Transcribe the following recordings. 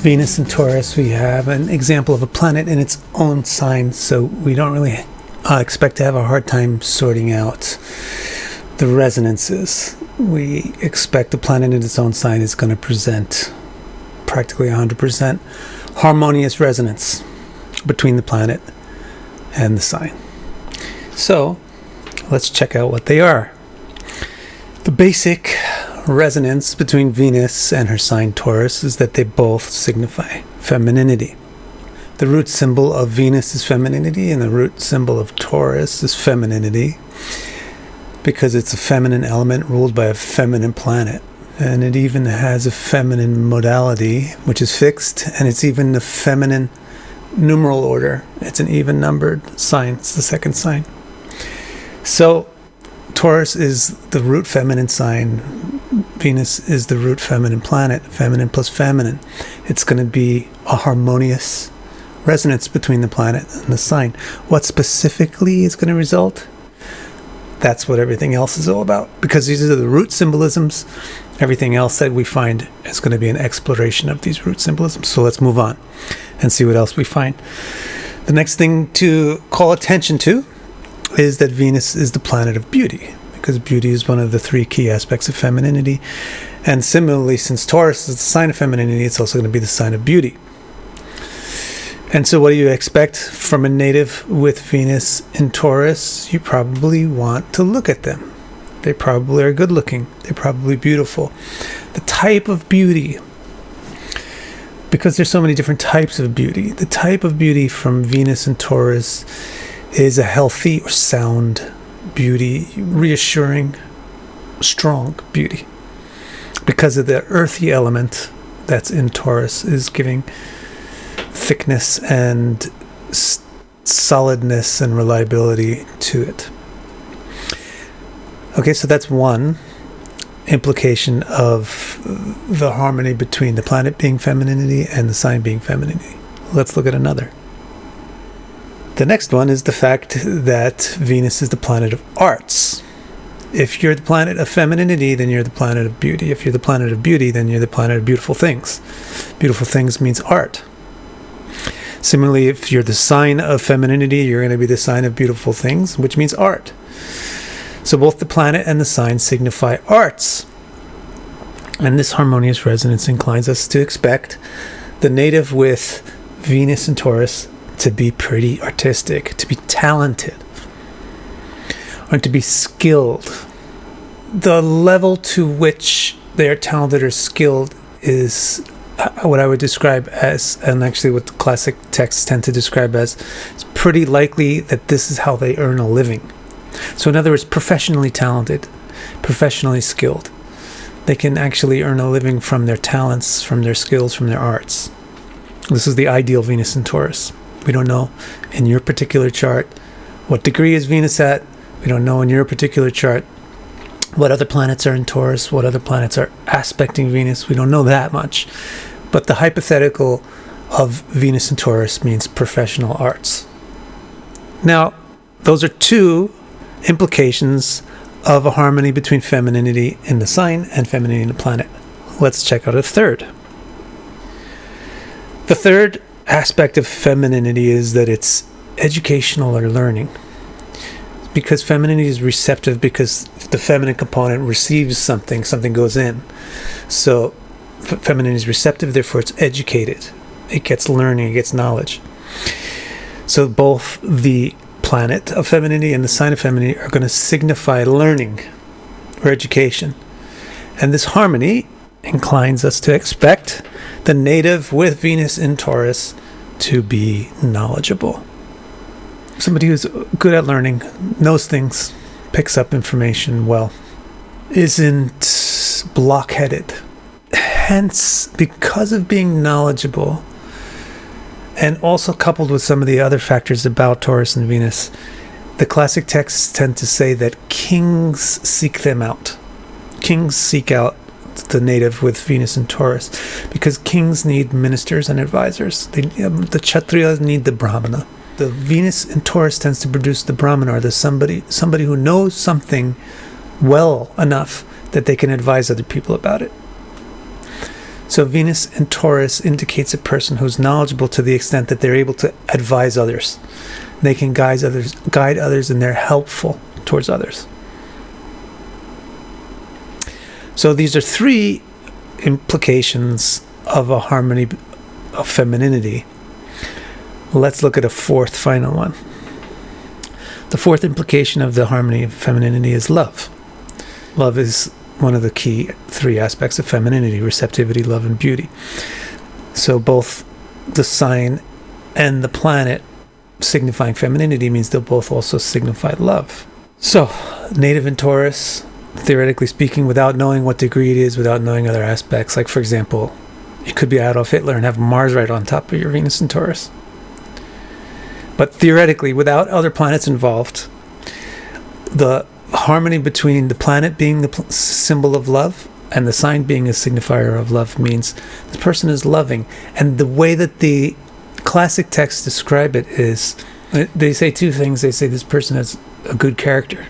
Venus and Taurus, we have an example of a planet in its own sign, so we don't really expect to have a hard time sorting out the resonances. We expect the planet in its own sign is going to present practically 100% harmonious resonance between the planet and the sign. So let's check out what they are. The basic resonance between Venus and her sign Taurus is that they both signify femininity. The root symbol of Venus is femininity, and the root symbol of Taurus is femininity, because it's a feminine element ruled by a feminine planet. And it even has a feminine modality, which is fixed, and it's even the feminine numeral order. It's an even numbered sign. It's the second sign. So Taurus is the root feminine sign. Venus is the root feminine planet. Feminine plus feminine. It's going to be a harmonious resonance between the planet and the sign. What specifically is going to result? That's what everything else is all about. Because these are the root symbolisms. Everything else that we find is going to be an exploration of these root symbolisms. So let's move on and see what else we find. The next thing to call attention to is that Venus is the planet of beauty, because beauty is one of the three key aspects of femininity. And similarly, since Taurus is the sign of femininity, it's also going to be the sign of beauty. And so what do you expect from a native with Venus in Taurus? You probably want to look at them. They probably are good looking. They're probably beautiful. The type of beauty, because there's so many different types of beauty, the type of beauty from Venus and Taurus is a healthy or sound beauty, reassuring, strong beauty. Because of the earthy element that's in Taurus is giving thickness and solidness and reliability to it. Okay, so that's one implication of the harmony between the planet being femininity and the sign being femininity. Let's look at another. The next one is the fact that Venus is the planet of arts. If you're the planet of femininity, then you're the planet of beauty. If you're the planet of beauty, then you're the planet of beautiful things. Beautiful things means art. Similarly, if you're the sign of femininity, you're going to be the sign of beautiful things, which means art. So both the planet and the sign signify arts. And this harmonious resonance inclines us to expect the native with Venus and Taurus to be pretty artistic, to be talented, or to be skilled. The level to which they are talented or skilled is what I would describe as, and actually what the classic texts tend to describe as, it's pretty likely that this is how they earn a living. So in other words, professionally talented, professionally skilled. They can actually earn a living from their talents, from their skills, from their arts. This is the ideal Venus in Taurus. We don't know in your particular chart what degree is Venus at. We don't know in your particular chart what other planets are in Taurus, what other planets are aspecting Venus. We don't know that much. But the hypothetical of Venus in Taurus means professional arts. Now, those are two implications of a harmony between femininity in the sign and femininity in the planet. Let's check out a third. The third aspect of femininity is that it's educational or learning. Because femininity is receptive, because the feminine component receives something goes in. So femininity is receptive, therefore it's educated. It gets learning, it gets knowledge. So both the planet of femininity and the sign of femininity are going to signify learning or education. And this harmony inclines us to expect the native with Venus in Taurus to be knowledgeable. Somebody who's good at learning, knows things, picks up information well, isn't blockheaded. Hence, because of being knowledgeable, and also coupled with some of the other factors about Taurus and Venus, the classic texts tend to say that kings seek them out. Kings seek out the native with Venus and Taurus, because kings need ministers and advisors. The Kshatriyas need the Brahmana. The Venus in Taurus tends to produce the Brahmana, or the somebody who knows something well enough that they can advise other people about it. So Venus in Taurus indicates a person who's knowledgeable to the extent that they're able to advise others. They can guide others, and they're helpful towards others. So these are three implications of a harmony of femininity. Let's look at a fourth, final one. The fourth implication of the harmony of femininity is love. Love is one of the key three aspects of femininity: receptivity, love, and beauty. So both the sign and the planet signifying femininity means they'll both also signify love. So, native in Taurus, theoretically speaking, without knowing what degree it is, without knowing other aspects, like for example, you could be Adolf Hitler and have Mars right on top of your Venus in Taurus. But theoretically, without other planets involved, the harmony between the planet being the symbol of love and the sign being a signifier of love means the person is loving. And the way that the classic texts describe it is, they say two things. They say this person has a good character.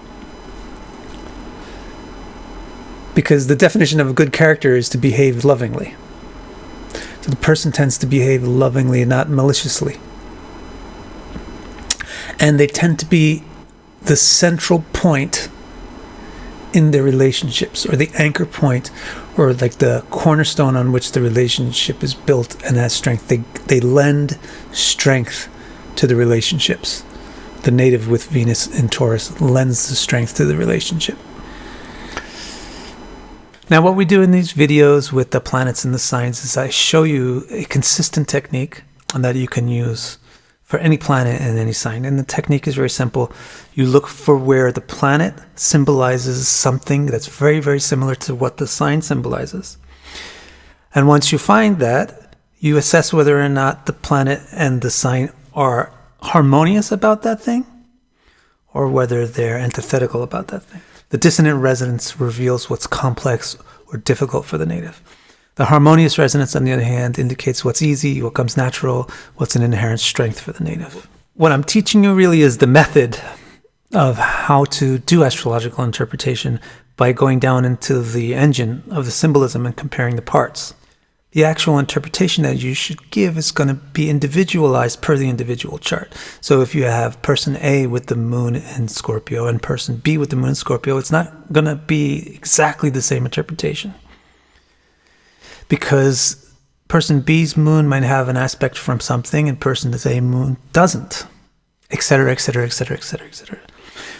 Because the definition of a good character is to behave lovingly. So the person tends to behave lovingly and not maliciously. And they tend to be the central point in their relationships, or the anchor point, or like the cornerstone on which the relationship is built and has strength. They lend strength to the relationships. The native with Venus in Taurus lends the strength to the relationship. Now, what we do in these videos with the planets and the signs is I show you a consistent technique that you can use for any planet and any sign. And the technique is very simple. You look for where the planet symbolizes something that's very, very similar to what the sign symbolizes. And once you find that, you assess whether or not the planet and the sign are harmonious about that thing, or whether they're antithetical about that thing. The dissonant resonance reveals what's complex or difficult for the native. The harmonious resonance, on the other hand, indicates what's easy, what comes natural, what's an inherent strength for the native. What I'm teaching you really is the method of how to do astrological interpretation by going down into the engine of the symbolism and comparing the parts. The actual interpretation that you should give is going to be individualized per the individual chart. So if you have person A with the moon in Scorpio and person B with the moon in Scorpio, it's not going to be exactly the same interpretation. Because person B's moon might have an aspect from something and person A's moon doesn't, etc., etc., etc., etc., etc.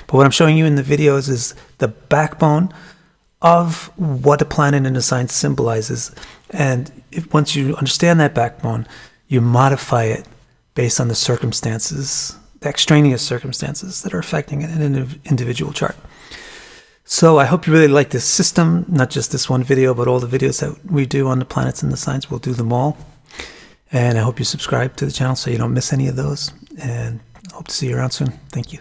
But what I'm showing you in the videos is the backbone of what a planet and a sign symbolizes. And once you understand that backbone, you modify it based on the circumstances, the extraneous circumstances that are affecting an individual chart. So I hope you really like this system, not just this one video, but all the videos that we do on the planets and the signs. We'll do them all. And I hope you subscribe to the channel so you don't miss any of those. And I hope to see you around soon. Thank you.